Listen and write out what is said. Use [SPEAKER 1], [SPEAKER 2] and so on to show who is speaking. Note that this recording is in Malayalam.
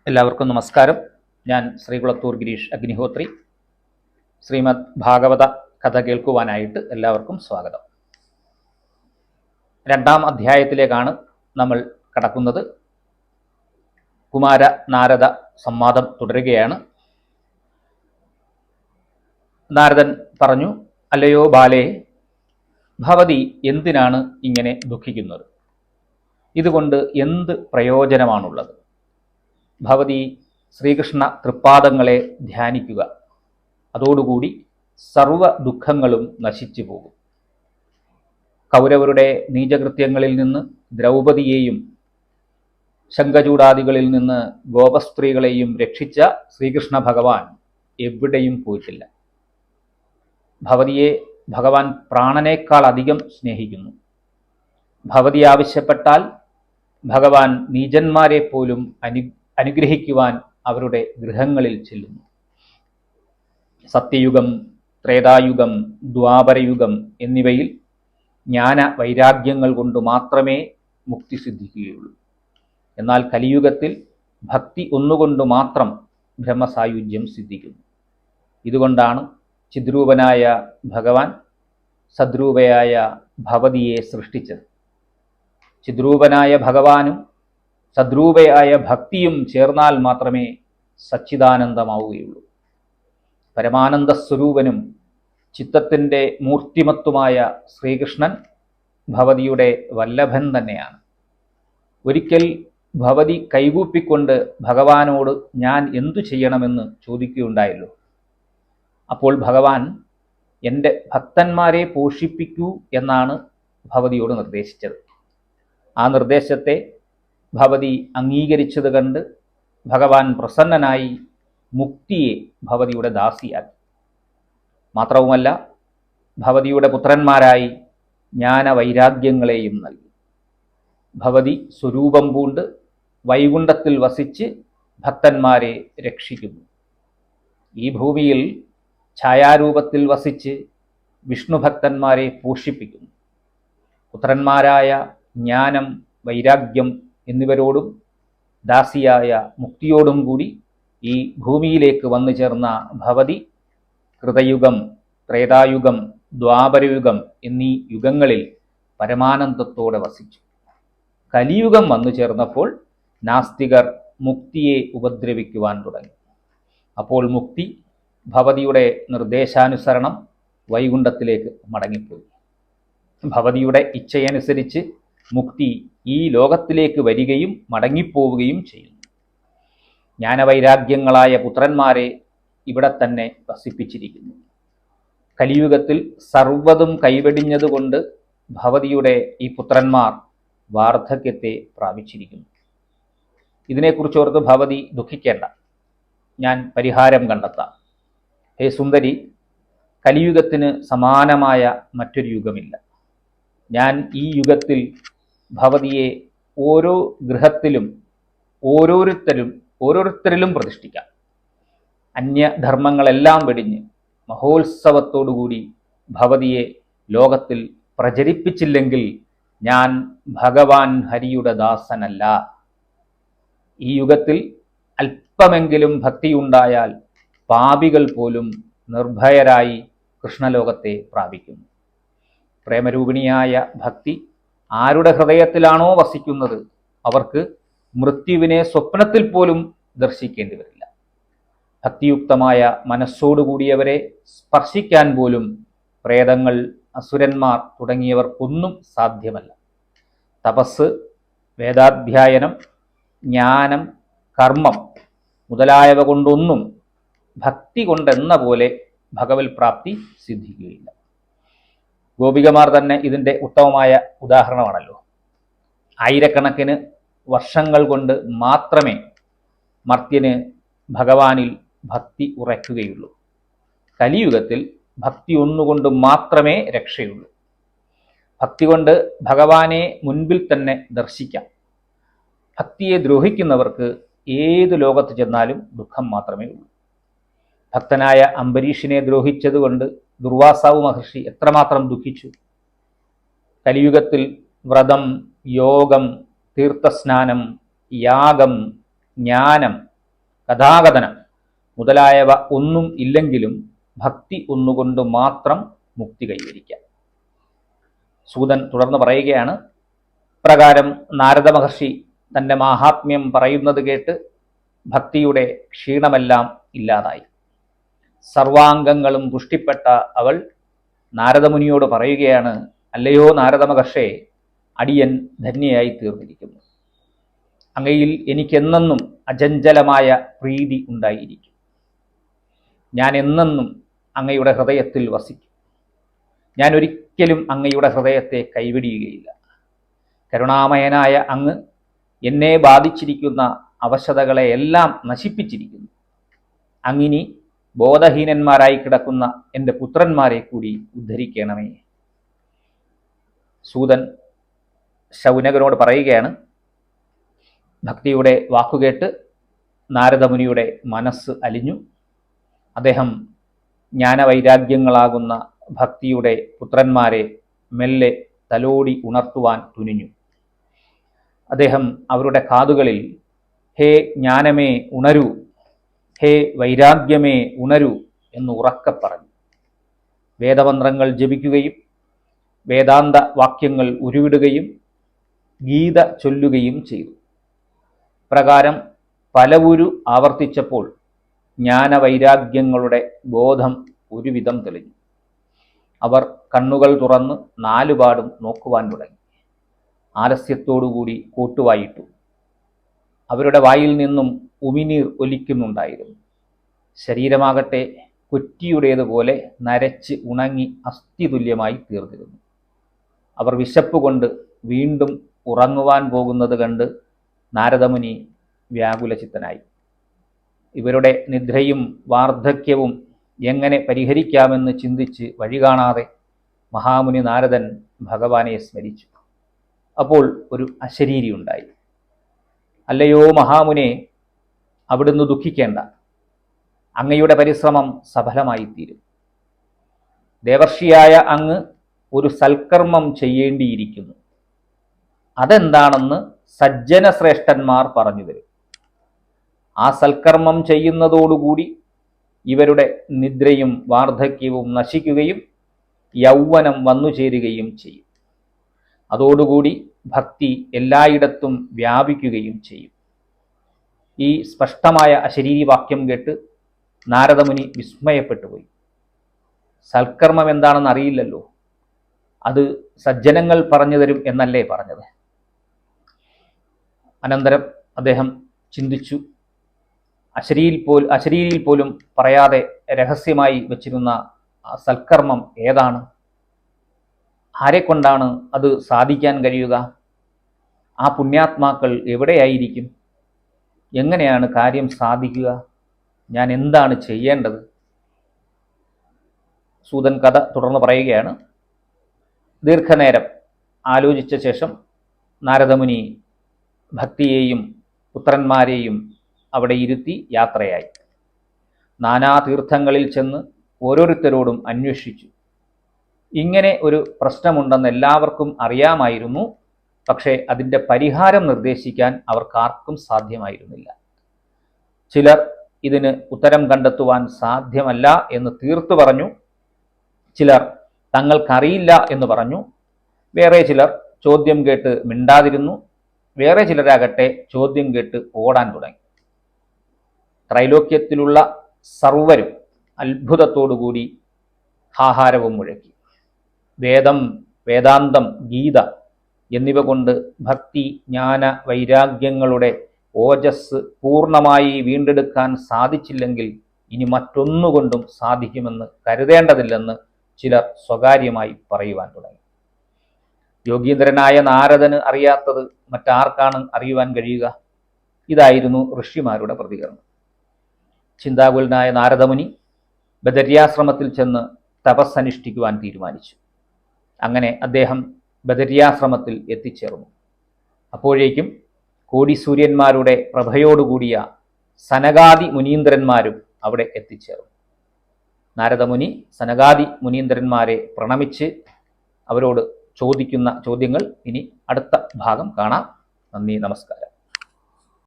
[SPEAKER 1] എല്ലാവർക്കും നമസ്കാരം. ഞാൻ ശ്രീകുളത്തൂർ ഗിരീഷ് അഗ്നിഹോത്രി. ശ്രീമദ് ഭാഗവത കഥ കേൾക്കുവാനായിട്ട് എല്ലാവർക്കും സ്വാഗതം. 2-ാം അധ്യായത്തിലേക്കാണ് നമ്മൾ കടക്കുന്നത്. കുമാര നാരദ സംവാദം തുടരുകയാണ്. നാരദൻ പറഞ്ഞു, അല്ലയോ ബാലേ, ഭവതി എന്തിനാണ് ഇങ്ങനെ ദുഃഖിക്കുന്നത്? ഇതുകൊണ്ട് എന്ത് പ്രയോജനമാണുള്ളത്? ഭവതി ശ്രീകൃഷ്ണ തൃപ്പാദങ്ങളെ ധ്യാനിക്കുക. അതോടുകൂടി സർവ ദുഃഖങ്ങളും നശിച്ചു പോകും. കൗരവരുടെ നീചകൃത്യങ്ങളിൽ നിന്ന് ദ്രൗപദിയെയും ശംഖചൂടാദികളിൽ നിന്ന് ഗോപസ്ത്രീകളെയും രക്ഷിച്ച ശ്രീകൃഷ്ണ ഭഗവാൻ എവിടെയും പോയിട്ടില്ല. ഭവതിയെ ഭഗവാൻ പ്രാണനേക്കാൾ അധികം സ്നേഹിക്കുന്നു. ഭവതി ആവശ്യപ്പെട്ടാൽ ഭഗവാൻ നീചന്മാരെ പോലും അനുഗ്രഹിക്കുവാൻ അവരുടെ ഗൃഹങ്ങളിൽ ചെല്ലുന്നു. സത്യയുഗം, ത്രേതായുഗം, ദ്വാപരയുഗം എന്നിവയിൽ ജ്ഞാന വൈരാഗ്യങ്ങൾ കൊണ്ട് മാത്രമേ മുക്തി സിദ്ധിക്കുകയുള്ളൂ. എന്നാൽ കലിയുഗത്തിൽ ഭക്തി ഒന്നുകൊണ്ട് മാത്രം ബ്രഹ്മസായുജ്യം സിദ്ധിക്കുന്നു. ഇതുകൊണ്ടാണ് ചിദ്രൂപനായ ഭഗവാൻ സദ്രൂപയായ ഭവതിയെ സൃഷ്ടിച്ചത്. ചിദ്രൂപനായ ഭഗവാനും സദ്രൂപയായ ഭക്തിയും ചേർന്നാൽ മാത്രമേ സച്ചിദാനന്ദമാവുകയുള്ളൂ. പരമാനന്ദ സ്വരൂപനും ചിത്തത്തിൻ്റെ മൂർത്തിമത്തുമായ ശ്രീകൃഷ്ണൻ ഭവതിയുടെ വല്ലഭൻ തന്നെയാണ്. ഒരിക്കൽ ഭവതി കൈകൂപ്പിക്കൊണ്ട് ഭഗവാനോട് ഞാൻ എന്തു ചെയ്യണമെന്ന് ചോദിക്കുകയുണ്ടായല്ലോ. അപ്പോൾ ഭഗവാൻ എൻ്റെ ഭക്തന്മാരെ പോഷിപ്പിക്കൂ എന്നാണ് ഭവതിയോട് നിർദ്ദേശിച്ചത്. ആ നിർദ്ദേശത്തെ ഭവതി അംഗീകരിച്ചത് കണ്ട് ഭഗവാൻ പ്രസന്നനായി മുക്തിയെ ഭവതിയുടെ ദാസിയാക്കി. മാത്രവുമല്ല, ഭവതിയുടെ പുത്രന്മാരായി ജ്ഞാനവൈരാഗ്യങ്ങളെയും നൽകി. ഭവതി സ്വരൂപം പൂണ്ട് വൈകുണ്ഠത്തിൽ വസിച്ച് ഭക്തന്മാരെ രക്ഷിക്കുന്നു. ഈ ഭൂമിയിൽ ഛായാരൂപത്തിൽ വസിച്ച് വിഷ്ണുഭക്തന്മാരെ പോഷിപ്പിക്കുന്നു. പുത്രന്മാരായ ജ്ഞാനം, വൈരാഗ്യം എന്നിവരോടും ദാസിയായ മുക്തിയോടും കൂടി ഈ ഭൂമിയിലേക്ക് വന്നു ചേർന്ന ഭവതി കൃതയുഗം, ത്രേതായുഗം, ദ്വാപരയുഗം എന്നീ യുഗങ്ങളിൽ പരമാനന്ദത്തോടെ വസിച്ചു. കലിയുഗം വന്നു ചേർന്നപ്പോൾ നാസ്തികർ മുക്തിയെ ഉപദ്രവിക്കുവാൻ തുടങ്ങി. അപ്പോൾ മുക്തി ഭവതിയുടെ നിർദ്ദേശാനുസരണം വൈകുണ്ഠത്തിലേക്ക് മടങ്ങിപ്പോയി. ഭവതിയുടെ ഇച്ഛയനുസരിച്ച് മുക്തി ഈ ലോകത്തിലേക്ക് വരികയും മടങ്ങിപ്പോവുകയും ചെയ്യുന്നു. ജ്ഞാനവൈരാഗ്യങ്ങളായ പുത്രന്മാരെ ഇവിടെ തന്നെ വസിപ്പിച്ചിരിക്കുന്നു. കലിയുഗത്തിൽ സർവ്വതും കൈവെടിഞ്ഞതുകൊണ്ട് ഭവതിയുടെ ഈ പുത്രന്മാർ വാർദ്ധക്യത്തെ പ്രാപിച്ചിരിക്കുന്നു. ഇതിനെക്കുറിച്ചോർത്ത് ഭവതി ദുഃഖിക്കേണ്ട, ഞാൻ പരിഹാരം കണ്ടെത്താം. ഹേ സുന്ദരി, കലിയുഗത്തിന് സമാനമായ മറ്റൊരു യുഗമില്ല. ഞാൻ ഈ യുഗത്തിൽ ഭവതിയെ ഓരോ ഗൃഹത്തിലും ഓരോരുത്തരിലും പ്രതിഷ്ഠിക്കാം. അന്യധർമ്മങ്ങളെല്ലാം വെടിഞ്ഞ് മഹോത്സവത്തോടുകൂടി ഭവതിയെ ലോകത്തിൽ പ്രചരിപ്പിച്ചില്ലെങ്കിൽ ഞാൻ ഭഗവാൻ ഹരിയുടെ ദാസനല്ല. ഈ യുഗത്തിൽ അല്പമെങ്കിലും ഭക്തിയുണ്ടായാൽ പാപികൾ പോലും നിർഭയരായി കൃഷ്ണലോകത്തെ പ്രാപിക്കുന്നു. പ്രേമരൂപിണിയായ ഭക്തി ആരുടെ ഹൃദയത്തിലാണോ വസിക്കുന്നത് അവർക്ക് മൃത്യുവിനെ സ്വപ്നത്തിൽ പോലും ദർശിക്കേണ്ടി വരില്ല. ഭക്തിയുക്തമായ മനസ്സോടുകൂടിയവരെ സ്പർശിക്കാൻ പോലും പ്രേതങ്ങൾ, അസുരന്മാർ തുടങ്ങിയവർക്കൊന്നും സാധ്യമല്ല. തപസ്, വേദാധ്യായനം, ജ്ഞാനം, കർമ്മം മുതലായവ കൊണ്ടൊന്നും ഭക്തി കൊണ്ടെന്ന പോലെ ഭഗവത് പ്രാപ്തി സിദ്ധിക്കുകയില്ല. ഗോപികമാർ തന്നെ ഇതിൻ്റെ ഉത്തമമായ ഉദാഹരണമാണല്ലോ. ആയിരക്കണക്കിന് വർഷങ്ങൾ കൊണ്ട് മാത്രമേ മർത്യന് ഭഗവാനിൽ ഭക്തി ഉറയ്ക്കുകയുള്ളൂ. കലിയുഗത്തിൽ ഭക്തി ഒന്നുകൊണ്ട് മാത്രമേ രക്ഷയുള്ളൂ. ഭക്തി കൊണ്ട് ഭഗവാനെ മുൻപിൽ തന്നെ ദർശിക്കാം. ഭക്തിയെ ദ്രോഹിക്കുന്നവർക്ക് ഏത് ലോകത്ത് ചെന്നാലും ദുഃഖം മാത്രമേ ഉള്ളൂ. ഭക്തനായ അംബരീഷിനെ ദ്രോഹിച്ചതുകൊണ്ട് ദുർവാസാവ് മഹർഷി എത്രമാത്രം ദുഃഖിച്ചു. കലിയുഗത്തിൽ വ്രതം, യോഗം, തീർത്ഥസ്നാനം, യാഗം, ജ്ഞാനം കഥാകഥനം മുതലായവ ഒന്നും ഇല്ലെങ്കിലും ഭക്തി ഒന്നുകൊണ്ട് മാത്രം മുക്തി കൈവരിക്കാം. സൂതൻ തുടർന്ന് പറയുകയാണ്, പ്രകാരം നാരദ മഹർഷി തൻ്റെ മാഹാത്മ്യം പറയുന്നത് കേട്ട് ഭക്തിയുടെ ക്ഷീണമെല്ലാം ഇല്ലാതായി. സർവാംഗങ്ങളും പുഷ്ടിപ്പെട്ട അവൾ നാരദമുനിയോട് പറയുകയാണ്, അല്ലയോ നാരദ മഹർഷേ, അടിയൻ ധന്യയായി തീർന്നിരിക്കുന്നു. അങ്ങയിൽ എനിക്കെന്നെന്നും അചഞ്ചലമായ പ്രീതി ഉണ്ടായിരിക്കും. ഞാൻ എന്നെന്നും അങ്ങയുടെ ഹൃദയത്തിൽ വസിക്കും. ഞാൻ ഒരിക്കലും അങ്ങയുടെ ഹൃദയത്തെ കൈവിടിയുകയില്ല. കരുണാമയനായ അങ്ങ് എന്നെ ബാധിച്ചിരിക്കുന്ന അവശതകളെയെല്ലാം നശിപ്പിച്ചിരിക്കുന്നു. അങ്ങിനി ബോധഹീനന്മാരായി കിടക്കുന്ന എൻ്റെ പുത്രന്മാരെ കൂടി ഉദ്ധരിക്കണമേ. സൂതൻ ശൗനകനോട് പറയുകയാണ്, ഭക്തിയുടെ വാക്കുകേട്ട് നാരദമുനിയുടെ മനസ്സ് അലിഞ്ഞു. അദ്ദേഹം ജ്ഞാനവൈരാഗ്യങ്ങളാകുന്ന ഭക്തിയുടെ പുത്രന്മാരെ മെല്ലെ തലോടി ഉണർത്തുവാൻ തുനിഞ്ഞു. അദ്ദേഹം അവരുടെ കാതുകളിൽ, ഹേ ജ്ഞാനമേ ഉണരൂ, ഹേ വൈരാഗ്യമേ ഉണരൂ എന്ന് ഉറക്കെ പറഞ്ഞു. വേദമന്ത്രങ്ങൾ ജപിക്കുകയും വേദാന്ത വാക്യങ്ങൾ ഉരുവിടുകയും ഗീത ചൊല്ലുകയും ചെയ്തു. പ്രകാരം പലവുരു ആവർത്തിച്ചപ്പോൾ ജ്ഞാനവൈരാഗ്യങ്ങളുടെ ബോധം ഒരുവിധം തെളിഞ്ഞു. അവർ കണ്ണുകൾ തുറന്ന് നാലുപാടും നോക്കുവാൻ തുടങ്ങി. ആലസ്യത്തോടുകൂടി കോട്ടുവായിട്ടു. അവരുടെ വായിൽ നിന്നും ഉമിനീർ ഒലിക്കുന്നുണ്ടായിരുന്നു. ശരീരമാകട്ടെ കുറ്റിയുടേതുപോലെ നരച്ച് ഉണങ്ങി അസ്ഥിതുല്യമായി തീർന്നിരുന്നു. അവർ വിശപ്പ് കൊണ്ട് വീണ്ടും ഉറങ്ങുവാൻ പോകുന്നത് കണ്ട് നാരദമുനി വ്യാകുലചിത്തനായി. ഇവരുടെ നിദ്രയും വാർദ്ധക്യവും എങ്ങനെ പരിഹരിക്കാമെന്ന് ചിന്തിച്ച് വഴി കാണാതെ മഹാമുനി നാരദൻ ഭഗവാനെ സ്മരിച്ചു. അപ്പോൾ ഒരു അശരീരി ഉണ്ടായി. അല്ലയോ മഹാമുനെ, അവിടുന്ന് ദുഃഖിക്കേണ്ട. അങ്ങയുടെ പരിശ്രമം സഫലമായിത്തീരും. ദേവർഷിയായ അങ്ങ് ഒരു സൽക്കർമ്മം ചെയ്യേണ്ടിയിരിക്കുന്നു. അതെന്താണെന്ന് സജ്ജന ശ്രേഷ്ഠന്മാർ പറഞ്ഞു തരും. ആ സൽക്കർമ്മം ചെയ്യുന്നതോടുകൂടി ഇവരുടെ നിദ്രയും വാർദ്ധക്യവും നശിക്കുകയും യൗവനം വന്നു ചേരുകയും ചെയ്യും. അതോടുകൂടി ഭക്തി എല്ലായിടത്തും വ്യാപിക്കുകയും ചെയ്യും. ഈ സ്പഷ്ടമായ അശരീരി വാക്യം കേട്ട് നാരദമുനി വിസ്മയപ്പെട്ടുപോയി. സൽക്കർമ്മം എന്താണെന്ന് അറിയില്ലല്ലോ, അത് സജ്ജനങ്ങൾ പറഞ്ഞു തരും എന്നല്ലേ പറഞ്ഞത്. അനന്തരം അദ്ദേഹം ചിന്തിച്ചു, അശരീരിയിൽ പോലും പറയാതെ രഹസ്യമായി വച്ചിരുന്ന സൽക്കർമ്മം ഏതാണ്? ആരെക്കൊണ്ടാണ് അത് സാധിക്കാൻ കഴിയുക? ആ പുണ്യാത്മാക്കൾ എവിടെയായിരിക്കും? എങ്ങനെയാണ് കാര്യം സാധിക്കുക? ഞാൻ എന്താണ് ചെയ്യേണ്ടത്? സൂതൻ കഥ തുടർന്ന് പറയുകയാണ്. ദീർഘനേരം ആലോചിച്ച ശേഷം നാരദമുനി ഭക്തിയെയും പുത്രന്മാരെയും അവിടെ ഇരുത്തി യാത്രയായി. നാനാതീർത്ഥങ്ങളിൽ ചെന്ന് ഓരോരുത്തരോടും അന്വേഷിച്ചു. ഇങ്ങനെ ഒരു പ്രശ്നമുണ്ടെന്ന് എല്ലാവർക്കും അറിയാമായിരുന്നു. പക്ഷേ അതിൻ്റെ പരിഹാരം നിർദ്ദേശിക്കാൻ അവർക്കാർക്കും സാധ്യമായിരുന്നില്ല. ചിലർ ഇതിന് ഉത്തരം കണ്ടെത്തുവാൻ സാധ്യമല്ല എന്ന് തീർത്തു പറഞ്ഞു. ചിലർ തങ്ങൾക്കറിയില്ല എന്ന് പറഞ്ഞു. വേറെ ചിലർ ചോദ്യം കേട്ട് മിണ്ടാതിരുന്നു. വേറെ ചിലരാകട്ടെ ചോദ്യം കേട്ട് ഓടാൻ തുടങ്ങി. ത്രൈലോക്യത്തിലുള്ള സർവരും അത്ഭുതത്തോടുകൂടി ഹാഹാരവും മുഴക്കി. വേദം, വേദാന്തം, ഗീത എന്നിവ കൊണ്ട് ഭക്തി, ജ്ഞാന, വൈരാഗ്യങ്ങളുടെ ഓജസ് പൂർണ്ണമായി വീണ്ടെടുക്കാൻ സാധിച്ചില്ലെങ്കിൽ ഇനി മറ്റൊന്നുകൊണ്ടും സാധിക്കുമെന്ന് കരുതേണ്ടതില്ലെന്ന് ചിലർ സ്വകാര്യമായി പറയുവാൻ തുടങ്ങി. യോഗീന്ദ്രനായ നാരദന് അറിയാത്തത് മറ്റാർക്കാണ് അറിയുവാൻ കഴിയുക? ഇതായിരുന്നു ഋഷിമാരുടെ പ്രതികരണം. ചിന്താകുലനായ നാരദമുനി ബദര്യാശ്രമത്തിൽ ചെന്ന് തപസ്സനുഷ്ഠിക്കുവാൻ തീരുമാനിച്ചു. അങ്ങനെ അദ്ദേഹം ബദര്യാശ്രമത്തിൽ എത്തിച്ചേർന്നു. അപ്പോഴേക്കും കോടിസൂര്യന്മാരുടെ പ്രഭയോടുകൂടിയ സനകാദി മുനീന്ദ്രന്മാരും അവിടെ എത്തിച്ചേർന്നു. നാരദമുനി സനകാദി മുനീന്ദ്രന്മാരെ പ്രണമിച്ച് അവരോട് ചോദിക്കുന്ന ചോദ്യങ്ങൾ ഇനി അടുത്ത ഭാഗം കാണാം. നന്ദി, നമസ്കാരം.